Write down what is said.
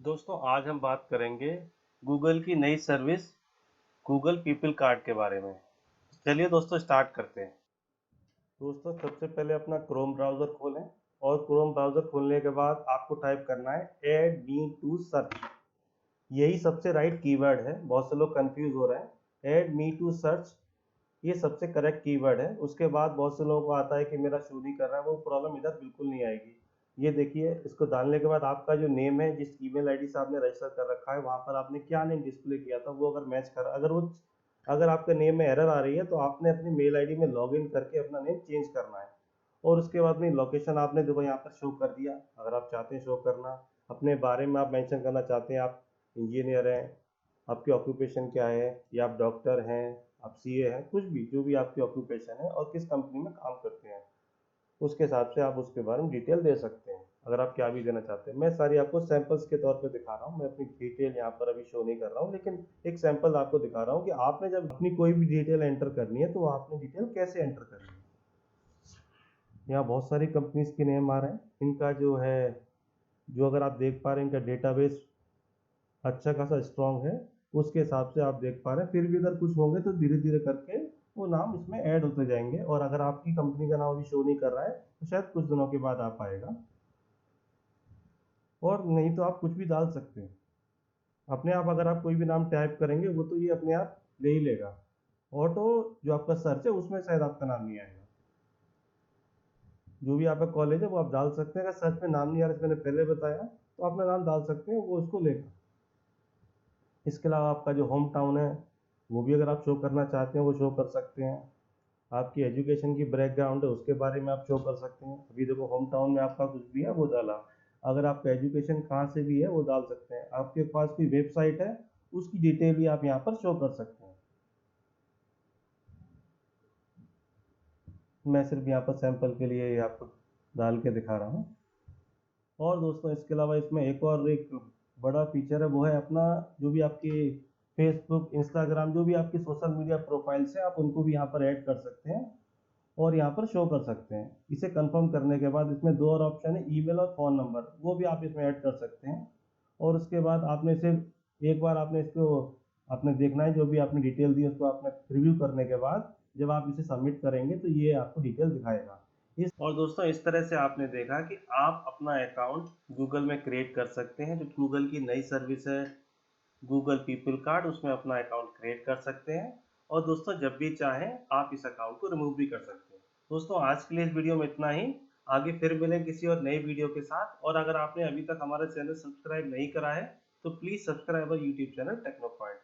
दोस्तों आज हम बात करेंगे गूगल की नई सर्विस गूगल पीपल कार्ड के बारे में। चलिए दोस्तों स्टार्ट करते हैं। दोस्तों सबसे पहले अपना क्रोम ब्राउज़र खोलें और क्रोम ब्राउज़र खोलने के बाद आपको टाइप करना है ऐड मी टू सर्च। यही सबसे राइट कीवर्ड है। बहुत से लोग कंफ्यूज हो रहे हैं। ऐड मी टू सर्च ये सबसे करेक्ट कीवर्ड है। उसके बाद बहुत से लोगों को आता है कि मेरा शो नहीं कर रहा है, वो प्रॉब्लम इधर बिल्कुल नहीं आएगी। ये देखिए, इसको डालने के बाद आपका जो नेम है, जिस ईमेल आईडी से आपने रजिस्टर कर रखा है, वहाँ पर आपने क्या नेम डिस्प्ले किया था, वो अगर मैच कर अगर आपके नेम में एरर आ रही है तो आपने अपनी मेल आईडी में लॉगिन करके अपना नेम चेंज करना है। और उसके बाद अपनी लोकेशन आपने देखो यहाँ पर शो कर दिया। अगर आप चाहते हैं शो करना, अपने बारे में आप मेंशन करना चाहते हैं, आप इंजीनियर हैं, आपकी ऑक्यूपेशन क्या है, या आप डॉक्टर हैं, आप सीए हैं, कुछ भी जो भी आपकी ऑक्यूपेशन है और किस कंपनी में काम करते हैं, उसके हिसाब से आप उसके बारे में डिटेल दे सकते हैं। अगर आप क्या भी देना चाहते हैं, मैं सारी आपको सैंपल्स के तौर पे दिखा रहा हूँ। मैं अपनी डिटेल यहाँ पर अभी शो नहीं कर रहा हूँ, लेकिन एक सैंपल आपको दिखा रहा हूँ कि आपने जब अपनी कोई भी डिटेल एंटर करनी है तो आपने डिटेल कैसे एंटर करनी है। यहाँ बहुत सारी कंपनीज के नेम आ रहे हैं। इनका जो है, जो अगर आप देख पा रहे हैं, इनका डेटाबेस अच्छा खासा स्ट्रांग है, उसके हिसाब से आप देख पा रहे हैं। फिर भी अगर कुछ होंगे तो धीरे धीरे करके वो नाम इसमें ऐड होते जाएंगे। और अगर आपकी कंपनी का नाम अभी शो नहीं कर रहा है तो शायद कुछ दिनों के बाद आ पाएगा। और नहीं तो आप कुछ भी डाल सकते हैं अपने आप। अगर आप कोई भी नाम टाइप करेंगे वो तो ये अपने आप ले ही लेगा। ऑटो जो आपका सर्च है उसमें शायद आपका नाम नहीं आएगा। जो भी आपका कॉलेज है वो आप डाल सकते हैं। अगर सर्च में नाम नहीं आ रहा, मैंने पहले बताया, तो अपना नाम डाल सकते हैं, वो उसको लेगा। इसके अलावा आपका जो होम टाउन है वो भी अगर आप शो करना चाहते हैं वो शो कर सकते हैं। आपकी एजुकेशन की बैकग्राउंड है उसके बारे में आप शो कर सकते हैं। अभी देखो होम टाउन में आपका कुछ भी है वो डाला। अगर आपका एजुकेशन कहाँ से भी है वो डाल सकते हैं। आपके पास कोई वेबसाइट है उसकी डिटेल भी आप यहाँ पर शो कर सकते हैं। मैं सिर्फ यहाँ पर सैंपल के लिए आपको डाल के दिखा रहा हूँ। और दोस्तों इसके अलावा इसमें एक बड़ा फीचर है, वो है अपना जो भी आपकी फेसबुक, इंस्टाग्राम, जो भी आपकी सोशल मीडिया प्रोफाइल्स है, आप उनको भी यहाँ पर ऐड कर सकते हैं और यहाँ पर शो कर सकते हैं। इसे कंफर्म करने के बाद इसमें दो और ऑप्शन है, ईमेल और फ़ोन नंबर, वो भी आप इसमें ऐड कर सकते हैं। और उसके बाद आपने सिर्फ एक बार आपने इसको आपने देखना है, जो भी आपने डिटेल दी उसको आपने रिव्यू करने के बाद जब आप इसे सबमिट करेंगे तो ये आपको डिटेल दिखाएगा। इस और दोस्तों इस तरह से आपने देखा कि आप अपना अकाउंट गूगल में क्रिएट कर सकते हैं। जो गूगल की नई सर्विस है गूगल पीपल कार्ड, उसमें अपना अकाउंट क्रिएट कर सकते हैं। और दोस्तों जब भी चाहें आप इस अकाउंट को रिमूव भी कर सकते हैं। दोस्तों आज के लिए इस वीडियो में इतना ही। आगे फिर मिलें किसी और नई वीडियो के साथ। और अगर आपने अभी तक हमारा चैनल सब्सक्राइब नहीं करा है तो please subscribe our YouTube channel Techno point.